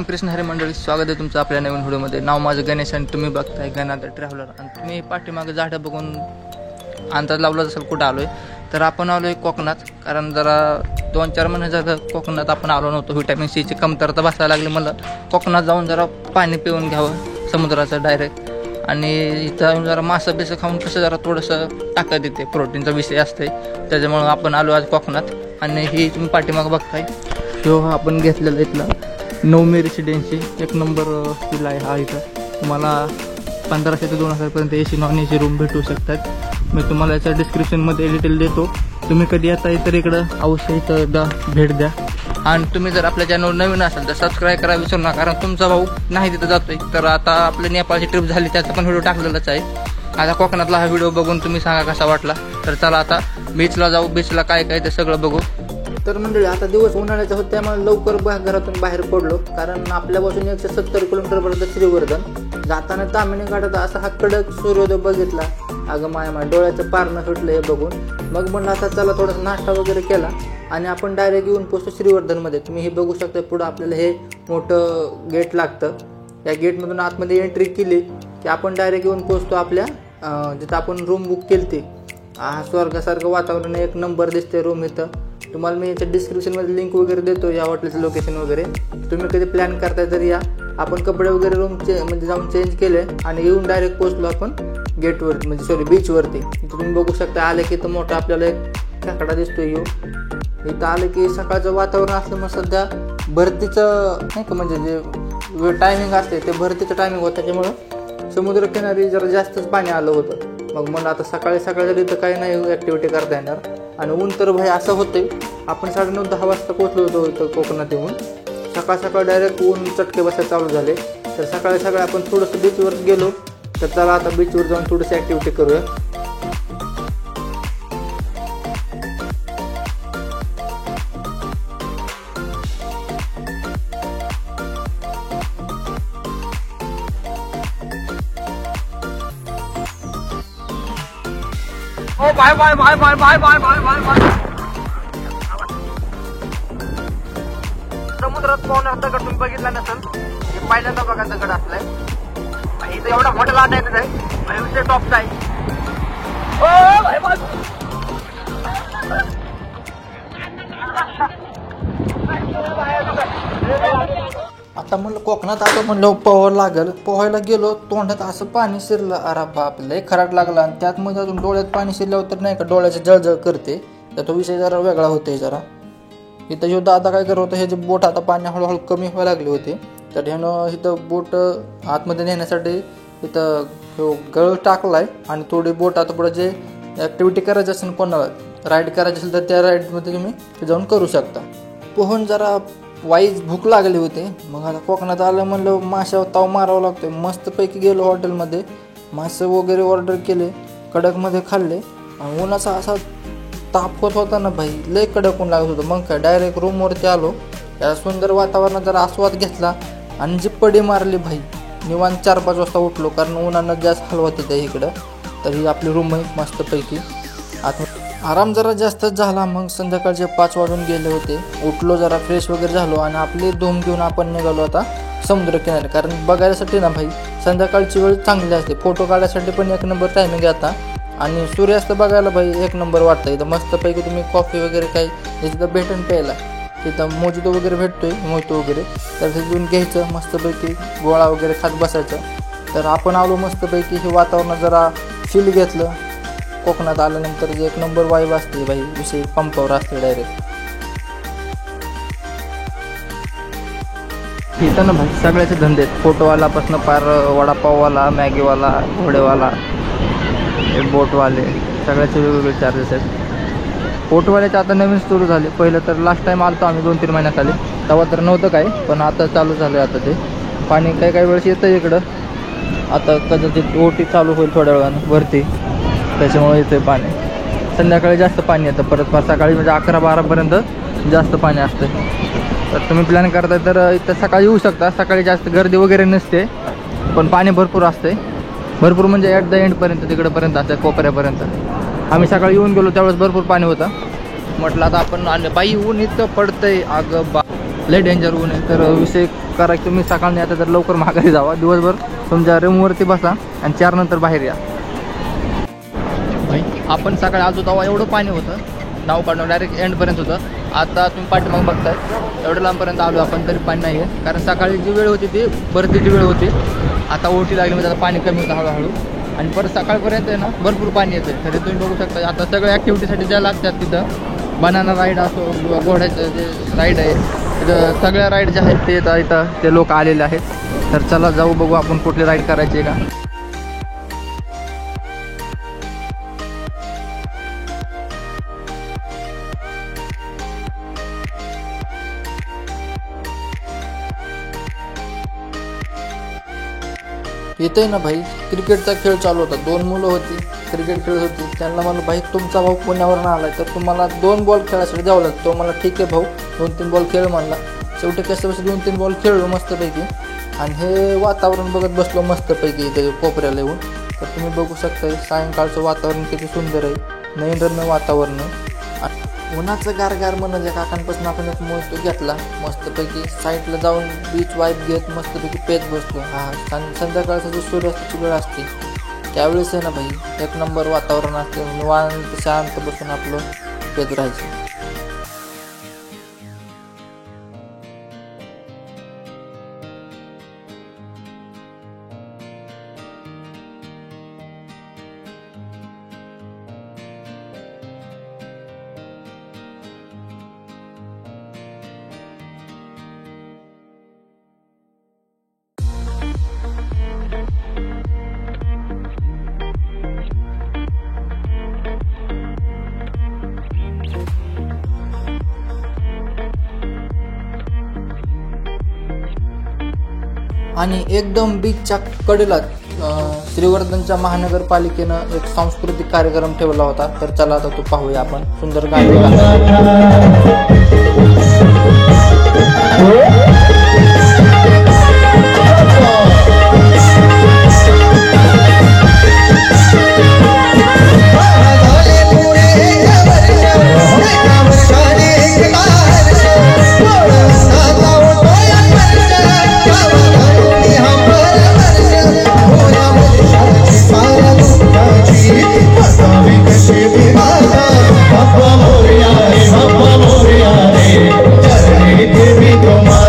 रामकृष्ण हरी मंडळी, स्वागत आहे तुमचं आपल्या नवीन व्हिडिओमध्ये। नाव माझं गणेश आणि तुम्ही बघताय गणादा ट्रॅव्हलर। आणि तुम्ही पाठीमागे झाडं बघून अंदाज लावला असेल कुठं आलोय। तर आपण आलोय कोकणात, कारण जरा 2-4 महिने झालं कोकणात आपण आलो नव्हतो। व्हिटॅमिन सी ची कमतरता भासायला लागली, मला कोकणात जाऊन जरा पाणी पिऊन घ्यावं समुद्राचं डायरेक्ट, आणि इथं जरा मासं बिसं खाऊन कसं जरा थोडंसं ताकद येते, प्रोटीनचा विषय असते, त्याच्यामुळं आपण आलो आज कोकणात। आणि ही तुम्ही पाठीमागं बघताय तो आपण घेतलेला इथला नवमी रेसिडेन्सी, 1 नंबर विला आहे हा। इथं तुम्हाला 1500 ते 2000 पर्यंत AC नॉन AC रूम भेटू शकतात। मी तुम्हाला याच्या डिस्क्रिप्शनमध्ये डिटेल देतो, तुम्ही कधी येताय तर इकडं अवश्य इथं भेट द्या। आणि तुम्ही जर आपल्या चॅनल नवीन असाल तर सबस्क्राईब करा विसरू नका, कारण तुमचा भाऊ नाही तिथं जातोय। तर आता आपली नेपाळची ट्रिप झाली, त्याचा पण व्हिडिओ टाकलेलाच आहे। आता कोकणातला हा व्हिडिओ बघून तुम्ही सांगा कसा वाटला। तर चला आता बीचला जाऊ, बीचला काय काय ते सगळं बघू। तर मंडळी, आता दिवस उन्हाळ्याचा होता, त्यामुळे लवकर घरातून बाहेर पडलो, कारण आपल्यापासून 170 किलोमीटरपर्यंत श्रीवर्धन जाताना तामिनी घाटात असा हा कडक सूर्योदय बघितला। अगं माया डोळ्याचं पारणं सुटलं हे बघून। मग म्हणलं आता चला थोडासा नाश्ता वगैरे केला आणि आपण डायरेक्ट येऊन पोहोचतो श्रीवर्धनमध्ये। तुम्ही हे बघू शकता, पुढं आपल्याला हे मोठं गेट लागतं। या गेटमधून आतमध्ये एंट्री केली की आपण डायरेक्ट येऊन पोहोचतो आपल्या जिथं आपण रूम बुक केली ती। स्वर्गासारखं वातावरण, 1 नंबर दिसते रूम इथं। तुम्हाला मी याच्या डिस्क्रिप्शनमध्ये लिंक वगैरे देतो या हॉटेलचं लोकेशन वगैरे। तुम्ही कधी प्लॅन करताय तर या। आपण कपडे वगैरे म्हणजे जाऊन चेंज केले आणि येऊन डायरेक्ट पोहोचलो आपण गेटवर, म्हणजे बीचवरती। तुम्ही बघू शकता, आले की इथं मोठा आपल्याला एक खेकडा दिसतोय। इथं आले की सकाळचं वातावरण असलं, मग सध्या भरतीचं नाही का, म्हणजे जे टायमिंग असते ते भरतीचं टायमिंग होतं, त्याच्यामुळं समुद्रकिनारी जरा जास्तच पाणी आलं होतं। मग मला आता सकाळी जरी इथं काही नाही ॲक्टिव्हिटी करता येणार, आणि ऊन तर भाई असं होतंय। आपण 9:30-10 वाजता पोहोचलो होतो इथं कोकणात येऊन। सकाळ डायरेक्ट ऊन चटके बसायला चालू झाले। तर सकाळी आपण थोडंसं बीचवर गेलो, तर चला आता बीचवर जाऊन थोडीशी ॲक्टिव्हिटी करूया। Bye bye bye bye bye bye bye bye bye. समुद्रात पाहणार दगड तुम्ही बघितला नसेल, हे पहिल्यांदा बघा दगड असलाय। इथं एवढा मोठा लाट आहे, विषय टॉपचा आहे। आता म्हणलं कोकणात आता म्हणलं पोहायला गेलो, तोंडात असं पाणी शिरलं, अरे बापले खराट लागला। आणि त्यात मध्ये अजून डोळ्यात पाणी शिरल्यावर तर नाही का डोळ्याची जळजळ करते, तर तो विषय जरा वेगळा होतोय जरा। इथं जो दादा काय करत होतं, हे जे बोट आता पाणी हळूहळू कमी व्हायला लागले होते, तर ह्यानं इथं बोट आतमध्ये नेण्यासाठी इथं गळ टाकलाय। आणि थोडी बोट आता पुढे जे ॲक्टिव्हिटी करायची असेल, कोणाला राईड करायची असेल तर त्या राईडमध्ये तुम्ही जाऊन करू शकता। पोहून जरा वाईज भूक लागली होती, मग आता कोकणात आलं म्हणलं माशावर ताव मारावं लागतोय। मस्तपैकी गेलो हॉटेलमध्ये, मासे वगैरे ऑर्डर केले, कडकमध्ये खाल्ले। आणि उन्हाचा असा ताप होत होता ना भाई, लय कडक ऊन लागत होतं। मग काय डायरेक्ट रूमवरती आलो, या सुंदर वातावरणात जरा आस्वाद घेतला आणि जी पडी मारली भाई, निवांत 4-5 वाजता उठलो, कारण उन्हानं जास्त हलवत येते इकडं। तर ही आपली रूम आहे मस्तपैकी। आराम जरा जास्तच झाला, मग संध्याकाळचे 5 वाजून गेले होते। उठलो, जरा फ्रेश वगैरे झालो आणि आपली धूम घेऊन आपण निघालो आता समुद्रकिनारी, कारण बघायसाठी ना भाई संध्याकाळची वेळ चांगली असते, फोटो काढायसाठी पण 1 नंबर टायमिंग आता। आणि सूर्यास्त बघायला भाई 1 नंबर वाटतं। इथं मस्तपैकी तुम्ही कॉफी वगैरे काही तिथं भेटून प्यायला, तिथं मोजितो वगैरे भेटतोय, मोहितो वगैरे, तर तिथून घ्यायचं, मस्तपैकी गोळा वगैरे खात बसायचं। तर आपण आलो मस्तपैकी, हे वातावरण जरा फील घेतलं। कोकणात आल्यानंतर 1 नंबर वाईब असते भाई, विषय पंपावर असते डायरेक्ट। इथं ना भाई सगळ्याचे धंदे आहेत, फोटोवालापासून पार वडापाववाला, मॅगीवाला, घोडेवाला, बोटवाले, सगळ्याचे वेगवेगळे चार्जेस आहेत। बोटवाल्याचे आता नवीन सुरू झाले, पहिलं तर लास्ट टाईम आलतो आम्ही 2-3 महिन्याखाली, तेव्हा तर नव्हतं काय, पण आता चालू झालं आहे। आता ते पाणी काही वेळेस येतं इकडं, आता कदाचित ओटी चालू होईल थोड्या वेळानं वरती, त्याच्यामुळे येतं पाणी। संध्याकाळी जास्त पाणी येतं, परत सकाळी म्हणजे 11-12पर्यंत जास्त पाणी असतं। तर तुम्ही प्लॅन करताय तर इथं सकाळी येऊ शकता, सकाळी जास्त गर्दी वगैरे नसते, पण पाणी भरपूर असते, भरपूर म्हणजे ॲट द एंडपर्यंत तिकडंपर्यंत असतं, कोपऱ्यापर्यंत। आम्ही सकाळी येऊन गेलो त्यावेळेस भरपूर पाणी होतं। म्हटलं आता आपण बाई ऊन इतकं पडतंय, अगं लय डेंजर ऊन आहे. तर विषय करा की तुम्ही सकाळ नाही आता तर लवकर माघारी जावा, दिवसभर तुमच्या रूमवरती बसा आणि 4 नंतर बाहेर या. भाई आपण सकाळी आलो तेव्हा एवढं पाणी होतं, नाव काढून डायरेक्ट एंडपर्यंत होतं. आता तुम्ही पाठीमाग बघताय एवढं लांबपर्यंत आलो आपण तरी पाणी नाही आहे, कारण सकाळी जी वेळ होती ती भरतीची वेळ होती. आता ओटी लागली म्हणजे आता पाणी कमी होतं हळूहळू आणि परत सकाळपर्यंत आहे ना भरपूर पाणी येतं. तरी तुम्ही बघू शकता आता सगळ्या ॲक्टिव्हिटीसाठी ज्या लागतात तिथं बनाना राईड असो किंवा घोड्याचं जे राईड आहे तिथं सगळ्या राईड ज्या आहेत ते इथं ते लोक आलेले आहेत. तर चला जाऊ बघू आपण कुठली राईड करायची आहे का. इथे ना भाई क्रिकेटचा खेळ चालू होता, 2 मुलं होती क्रिकेट खेळत होती. त्यांना म्हणलं भाई तुमचा भाऊ पुण्यावरून आला तर तुम्हाला 2 बॉल खेळायसाठी द्यावं लागतं. तो मला ठीक आहे भाऊ 2-3 बॉल खेळ म्हणला. शेवटी कसं 2-3 बॉल खेळलो मस्तपैकी आणि हे वातावरण बघत बसलो मस्तपैकी इथे कोपऱ्याला येऊन. तर तुम्ही बघू शकता सायंकाळचं वातावरण किती सुंदर आहे, नैनरम्य वातावरण आहे. उन्हाचं गारगार म्हणजे काकांपासून आपण एक मोजतो घेतला मस्तपैकी साईडला जाऊन बीच वाईफ घेत मस्तपैकी पेत बसलो. संध्याकाळचा जो सूर्यास्ताची वेळ असते त्यावेळेस आहे ना भाई एक नंबर वातावरण असते, निवांत शांत बसून आपलं पेत राहायचं. आणि एकदम बीचच्या कडेला श्रीवर्धनच्या महानगरपालिकेनं एक सांस्कृतिक कार्यक्रम ठेवला होता. तर चला आता तो पाहूया आपण. सुंदर गाणे Come on.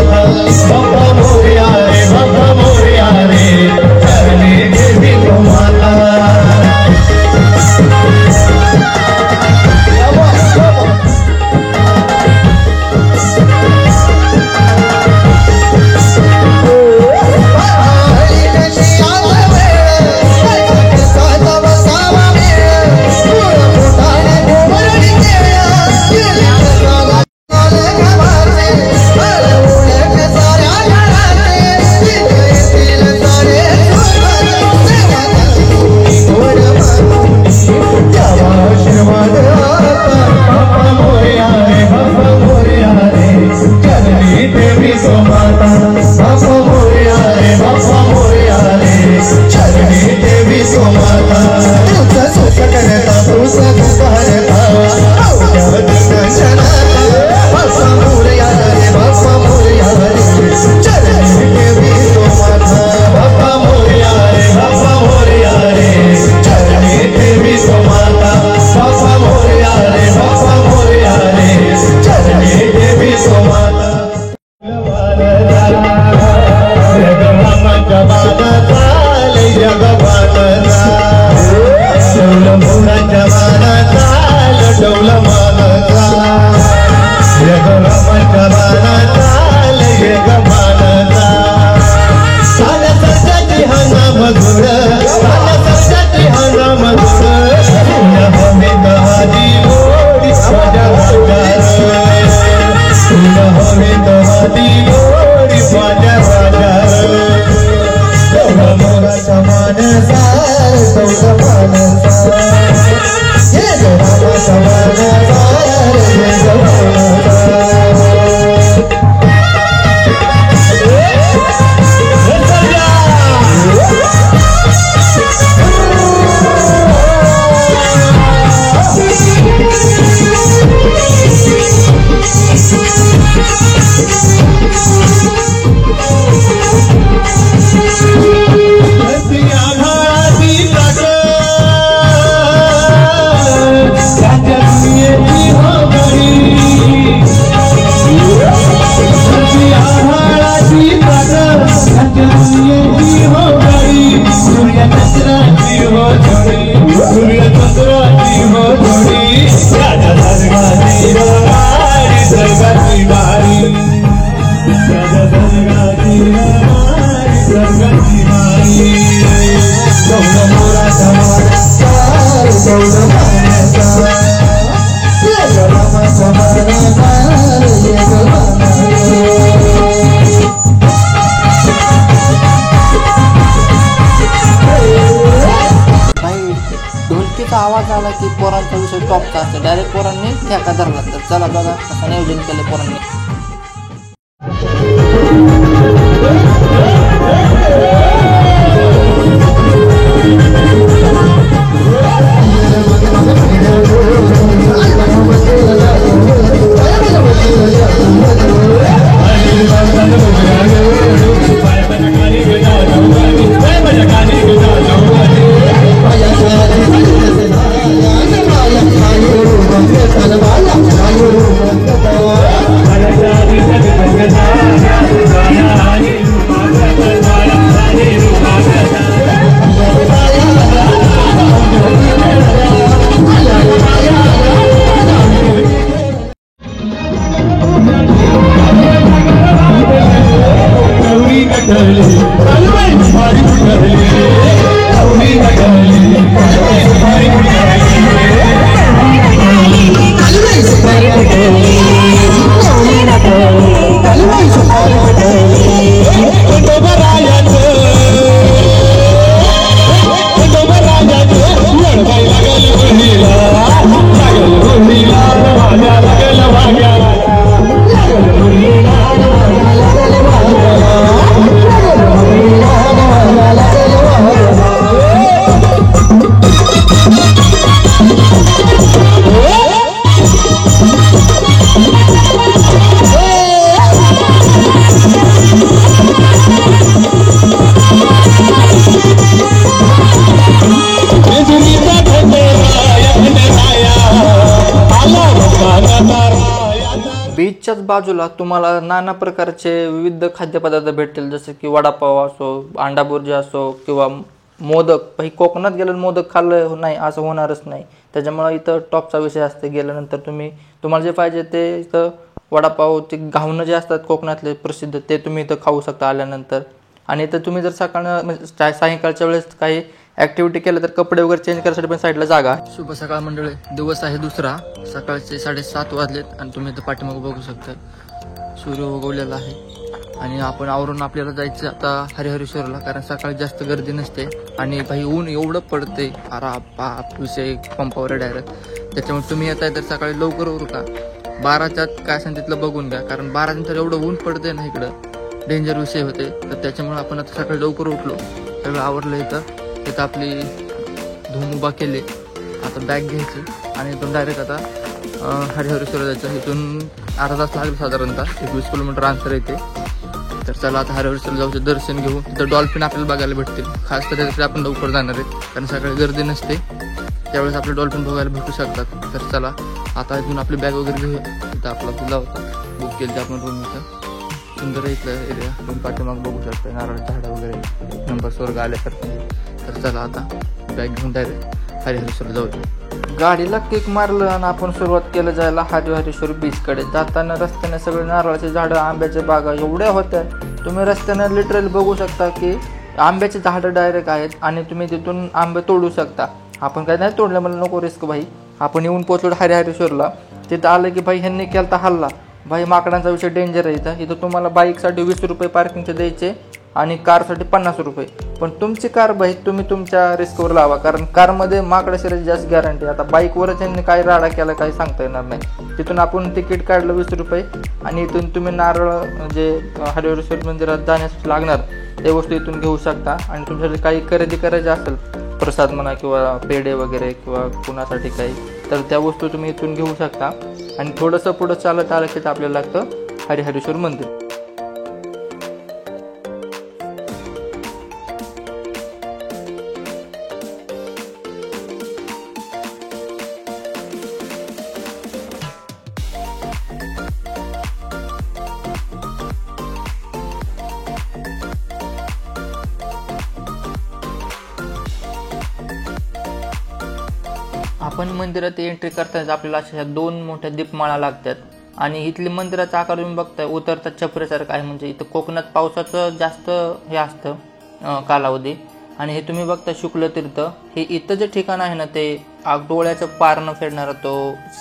आला की पोरांचा विषय टॉपचा असतो, डायरेक्ट पोरांनी ठेका धरला. तर चला बघा कसं नियोजन केलं पोरांनी. बीचच्याच बाजूला तुम्हाला नाना प्रकारचे विविध खाद्यपदार्थ भेटतील, जसे की वडापाव असो, अंडा बुर्जी असो किंवा मोदक. ही कोकणात गेल्यावर मोदक खाल्लं नाही असं होणारच नाही, त्याच्यामुळे इथं टॉपचा विषय असते. गेल्यानंतर तुम्हाला जे पाहिजे ते इथं वडापाव, ते घावणं जे असतात कोकणातले प्रसिद्ध, ते तुम्ही इथं खाऊ शकता आल्यानंतर. आणि इथं तुम्ही जर सायंकाळच्या वेळेस काही ॲक्टिव्हिटी केलं तर कपडे वगैरे चेंज करायसाठी पण साईडला जागा. शुभ सकाळ मंडळी, दिवस आहे दुसरा, सकाळचे 7:30 वाजलेत आणि तुम्ही इथं पाठीमागं बघू शकता सूर्य उगवलेला आहे. आणि आपण आवरून आपल्याला जायचं आता हरिहरेश्वरला, कारण सकाळी जास्त गर्दी नसते आणि भाई ऊन एवढं पडते, अरा बाप विषय पंपावर डायरेक्ट. त्याच्यामुळे तुम्ही येताय तर सकाळी लवकर उरका, 12च्या काय असेल तिथलं बघून घ्या, कारण 12 नंतर एवढं ऊन पडते ना इकडं, डेंजर विषय होते. तर त्याच्यामुळे आपण आता सकाळी लवकर उठलो, सगळं आवरलं. इथं आपली धूम उभा केली. आता बॅग घ्यायची आणि इथून डायरेक्ट आता हरिहरेश्वर जायचं. इथून अर्धा तास लागेल साधारणतः, 21 किलोमीटर अंतर येते. तर चला आता हरिहरेश्वर जाऊचं दर्शन घेऊ. तिथं डॉल्फिन आपल्याला बघायला भेटतील, खास तर त्यासाठी आपण लवकर जाणार आहे, कारण सकाळी गर्दी नसते, त्यावेळेस आपले डॉल्फिन बघायला भेटू शकतात. तर चला आता इथून आपली बॅग वगैरे घेऊया. तिथं आपला दिला होता, बुक केली आपण रूम. इथं सुंदर आहे इथलं एरिया, रूम पाठीमाग बघू शकता, नारळ झाडं वगैरे, नंबर स्वर्ग आल्यासारखं. तर चला आता बॅग घेऊन डायरेक्ट हरिहरेश्वर जाऊ. गाडीला किक मारलं आणि आपण सुरुवात केलं जायला हरिहरेश्वर बीचकडे. जाताना रस्त्याने सगळे नारळाचे झाडं, आंब्याच्या बागा एवढ्या होत्या, तुम्ही रस्त्याने लिटरली बघू शकता की आंब्याचे झाडं डायरेक्ट आहेत आणि तुम्ही तिथून आंबे तोडू शकता. आपण काय नाही तोडलं, मला नको रिस्क भाई. आपण येऊन पोहोचलो हरिहरेश्वरला. तिथं आलं की भाई ह्यांनी केलता हल्ला, भाई माकडांचा विषय डेंजर आहे. इथं तुम्हाला बाईकसाठी 20 रुपये पार्किंगचे द्यायचे आणि कारसाठी 50 रुपये. पण तुमची कार भाई तुम्ही तुमच्या रिस्कवर लावा, कारण कारमध्ये माकडा शिरायची जास्त गॅरंटी. आता बाईकवरच यांनी काय राडा केला काही सांगता येणार नाही. तिथून आपण तिकीट काढलं 20 रुपये आणि इथून तुम्ही नारळ जे हरिहरेश्वर मंदिरात जाण्यासाठी लागणार ते वस्तू इथून घेऊ शकता. आणि तुमच्यासाठी काही खरेदी करायची असेल, प्रसाद म्हणा किंवा पेढे वगैरे किंवा कुणासाठी काही, तर त्या वस्तू तुम्ही इथून घेऊ शकता. आणि थोडंसं पुढं चालत आलं की आपल्याला लागतं हरिहरेश्वर मंदिर. आपण मंदिरात एंट्री करताना आपल्याला अशा 2 मोठ्या दीपमाळा लागतात. आणि इथली मंदिराचा आकार तुम्ही बघताय उतरतात छपऱ्यासारखं आहे. म्हणजे इथं कोकणात पावसाचं जास्त हे असतं कालावधी. आणि हे तुम्ही बघता शुक्लतीर्थ, हे इथं जे ठिकाण आहे ना ते डोळ्याचं पार न फेडणारा तो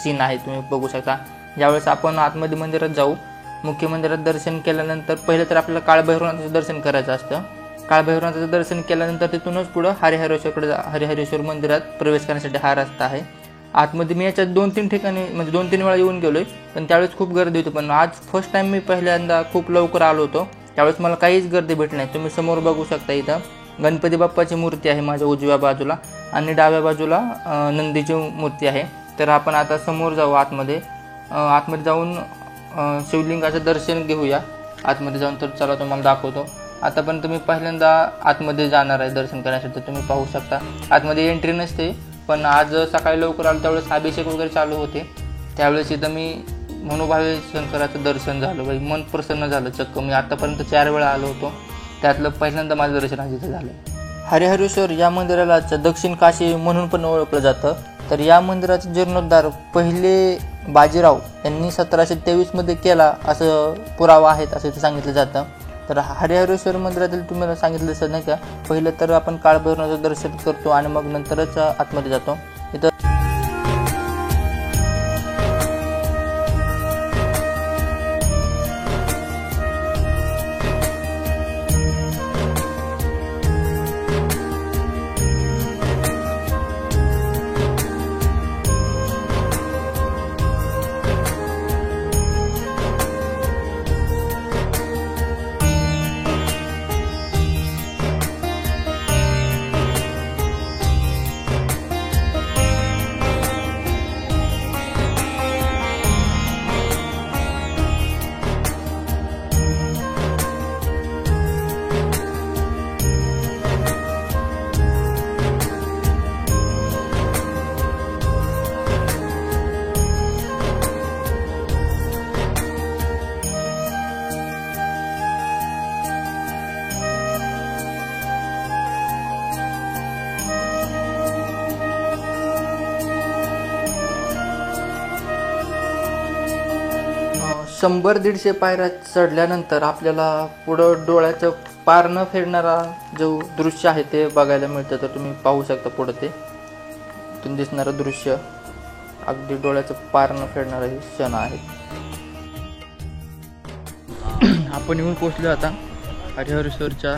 सीन आहे, तुम्ही बघू शकता. ज्यावेळेस आपण आतमध्ये मंदिरात जाऊ, मुख्य मंदिरात दर्शन केल्यानंतर पहिले तर आपल्याला काळभैरवनाथाचं दर्शन करायचं असतं. काळभैरवनाथाचं दर्शन केल्यानंतर तिथूनच पुढं हरिहरेश्वर मंदिरात प्रवेश करण्यासाठी हा रस्ता आहे. आतमध्ये मी याच्यात 2-3 ठिकाणी म्हणजे 2-3 वेळा येऊन गेलोय, पण त्यावेळेस खूप गर्दी होती. पण आज फर्स्ट टाइम मी पहिल्यांदा खूप लवकर आलो होतो, त्यावेळेस मला काहीच गर्दी भेटली नाही. तुम्ही समोर बघू शकता, इथं गणपती बाप्पाची मूर्ती आहे माझ्या उजव्या बाजूला आणि डाव्या बाजूला नंदीची मूर्ती आहे. तर आपण आता समोर जाऊ आतमध्ये जाऊन शिवलिंगाचं दर्शन घेऊया. आतमध्ये जाऊन तर चला तुम्हाला दाखवतो. आता पण तुम्ही पहिल्यांदा आतमध्ये जाणार आहे दर्शन करण्यासाठी, तुम्ही पाहू शकता. आतमध्ये एंट्री नसते, पण आज सकाळी लवकर आलो त्यावेळेस अभिषेक वगैरे चालू होते. त्यावेळेस इथं मी मनोभावे शंकराचं दर्शन झालं. बाई मन प्रसन्न झालं चक्क. मी आतापर्यंत 4 वेळा आलो होतो, त्यातलं पहिल्यांदा माझं दर्शन आज इथं झालं. हरिहरेश्वर या मंदिराला दक्षिण काशी म्हणून पण ओळखलं जातं. तर या मंदिराचे जीर्णोद्धार पहिले बाजीराव यांनी 1723 केला असं पुरावा आहेत असं इथे सांगितलं जातं. तर हरिहरेश्वर मंदिरातील तुम्हाला सांगितलं असं नाही का, पहिलं तर आपण काळभैरवनाथाचं दर्शन करतो आणि मग नंतरच आतमध्ये जातो. इथं शंभर 150 पायऱ्या चढल्यानंतर आपल्याला पुढं डोळ्याचं पार न फिरणारा जो दृश्य आहे ते बघायला मिळतं. तर तुम्ही पाहू शकता पुढं ते इथून दिसणारं दृश्य अगदी डोळ्याचं पार न फिरणारं हे क्षण आहे. आपण येऊन पोहोचलो आता हरिहरेश्वरच्या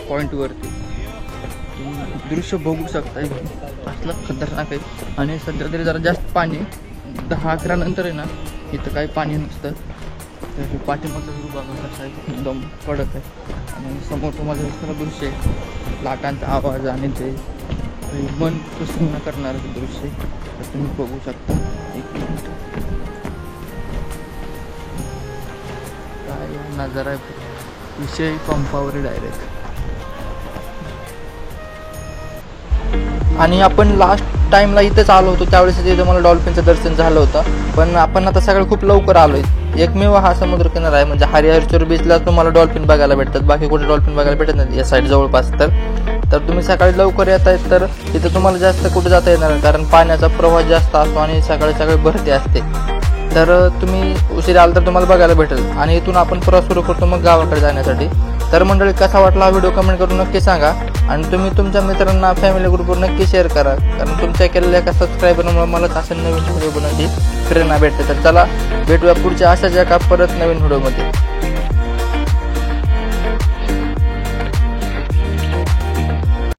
पॉईंटवरती. दृश्य बघू शकता, असलं खतरनाक आहे. आणि सध्या तरी जरा जास्त पाणी 10-11 नंतर आहे ना, इथं काही पाणी नसतं. तर पाठीमागचा व्ह्यू बघा कसा आहे, एकदम कडक आहे. आणि समोर तुम्हाला दिसणारं दृश्य आहे, लाटांचा आवाज आणि ते मन प्रसन्न करणारं दृश्य तर तुम्ही बघू शकता. एक मिनिट, काय नजारा आहे, विषय पंपावर डायरेक्ट. आणि आपण लास्ट टाईमला इथंच आलो होतो, त्यावेळेस तिथं मला डॉल्फिनचं दर्शन झालं होतं. पण आपण आता सगळं खूप लवकर आलोय. एकमेव हा समुद्र किनारा आहे म्हणजे हरिहरेश्वर बीचला तुम्हाला डॉल्फिन बघायला भेटतात, बाकी कुठे डॉल्फिन बघायला भेटत नाही या साईड जवळपास. तर तुम्ही सकाळी लवकर येत आहेत तर तिथं तुम्हाला जास्त कुठे जाता येणार नाही, कारण पाण्याचा प्रवाह जास्त असतो आणि सकाळी भरती असते. तर तुम्ही उशीर आला तर तुम्हाला बघायला भेटेल. आणि इथून आपण प्रवास सुरू करतो मग गावाकडे जाण्यासाठी. तर मंडळी, कसा वाटला हा व्हिडिओ कमेंट करून नक्की सांगा. आणि तुम्ही तुमच्या मित्रांना फॅमिली ग्रुपवर नक्की शेअर करा, कारण तुमच्या केलेल्या एका सबस्क्रायबरमुळे मलाच असं नवीन व्हिडिओ बनवण्याची प्रेरणा भेटते. तर चला भेटूया पुढच्या अशाच एका परत नवीन व्हिडिओमध्ये.